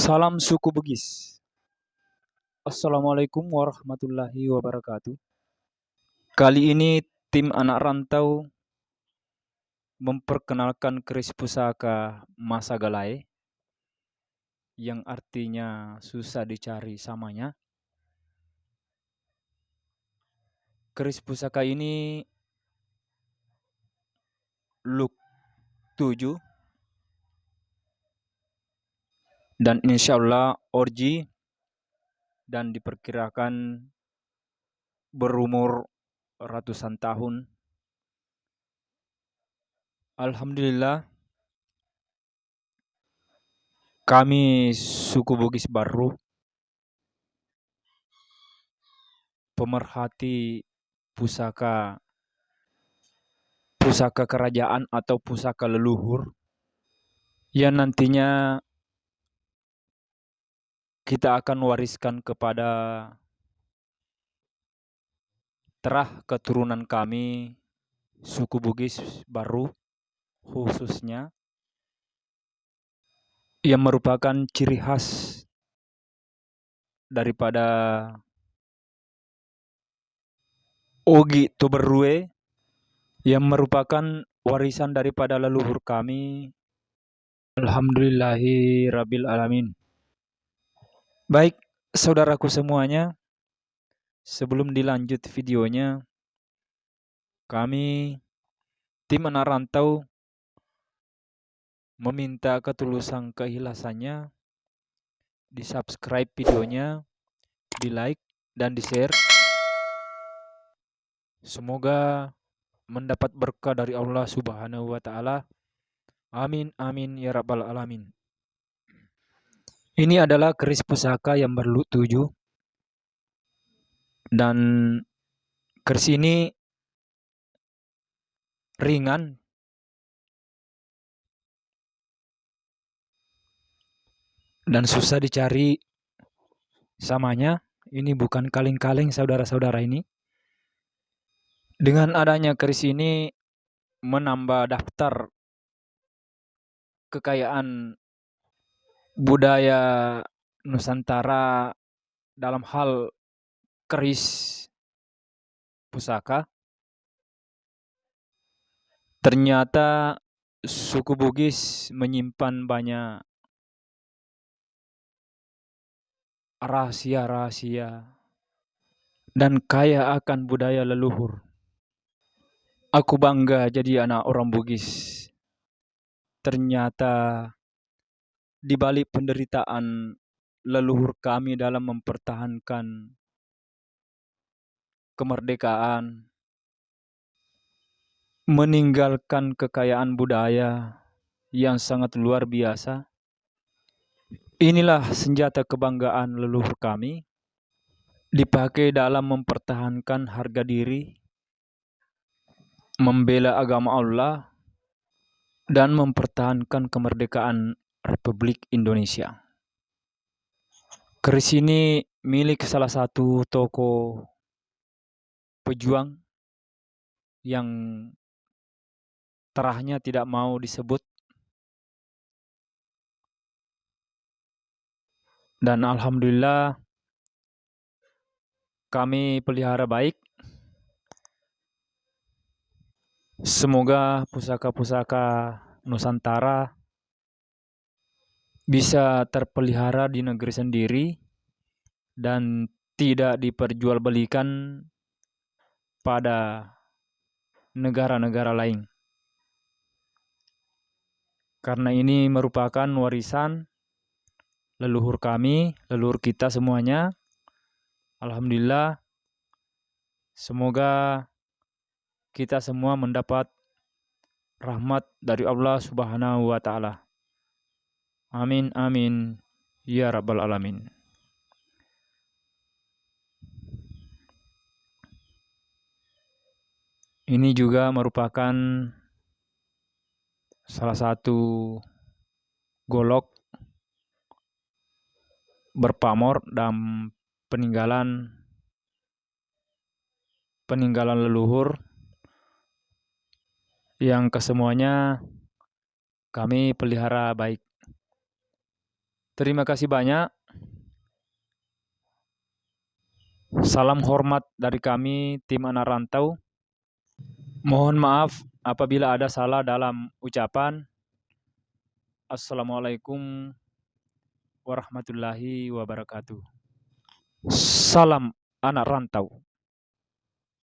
Salam suku Bugis. Assalamualaikum warahmatullahi wabarakatuh. Kali ini tim anak rantau memperkenalkan keris pusaka Masagalai yang artinya susah dicari samanya. Keris pusaka ini look 7 dan insya Allah orji dan diperkirakan berumur ratusan tahun. Alhamdulillah kami suku Bugis Baru pemerhati pusaka kerajaan atau pusaka leluhur yang nantinya kita akan wariskan kepada terah keturunan kami suku Bugis Baru khususnya, yang merupakan ciri khas daripada Ogi Toberue yang merupakan warisan daripada leluhur kami. Alhamdulillahi Rabbil Alamin. Baik, saudaraku semuanya, sebelum dilanjut videonya, kami tim anak rantau meminta ketulusan keikhlasannya di subscribe videonya, di like dan di share. Semoga mendapat berkah dari Allah Subhanahu wa Ta'ala. Amin amin ya rabbal alamin. Ini adalah keris pusaka yang berlook 7 dan keris ini ringan dan susah dicari samanya. Ini bukan kaleng-kaleng saudara-saudara ini. Dengan adanya keris ini menambah daftar kekayaan budaya Nusantara dalam hal keris pusaka. Ternyata suku Bugis menyimpan banyak rahasia-rahasia dan kaya akan budaya leluhur. Aku bangga jadi anak orang Bugis. Ternyata di balik penderitaan leluhur kami dalam mempertahankan kemerdekaan, meninggalkan kekayaan budaya yang sangat luar biasa. Inilah senjata kebanggaan leluhur kami, dipakai dalam mempertahankan harga diri, membela agama Allah, dan mempertahankan kemerdekaan Republik Indonesia. Keris ini milik salah satu tokoh pejuang yang terahnya tidak mau disebut. Dan alhamdulillah kami pelihara baik. Semoga pusaka-pusaka Nusantara bisa terpelihara di negeri sendiri dan tidak diperjualbelikan pada negara-negara lain. Karena ini merupakan warisan leluhur kami, leluhur kita semuanya. Alhamdulillah, semoga kita semua mendapat rahmat dari Allah Subhanahu wa Ta'ala. Amin amin ya rabbal alamin. Ini juga merupakan salah satu golok berpamor dan peninggalan leluhur yang kesemuanya kami pelihara baik. Terima kasih banyak. Salam hormat dari kami, tim anak rantau. Mohon maaf apabila ada salah dalam ucapan. Assalamualaikum warahmatullahi wabarakatuh. Salam anak rantau.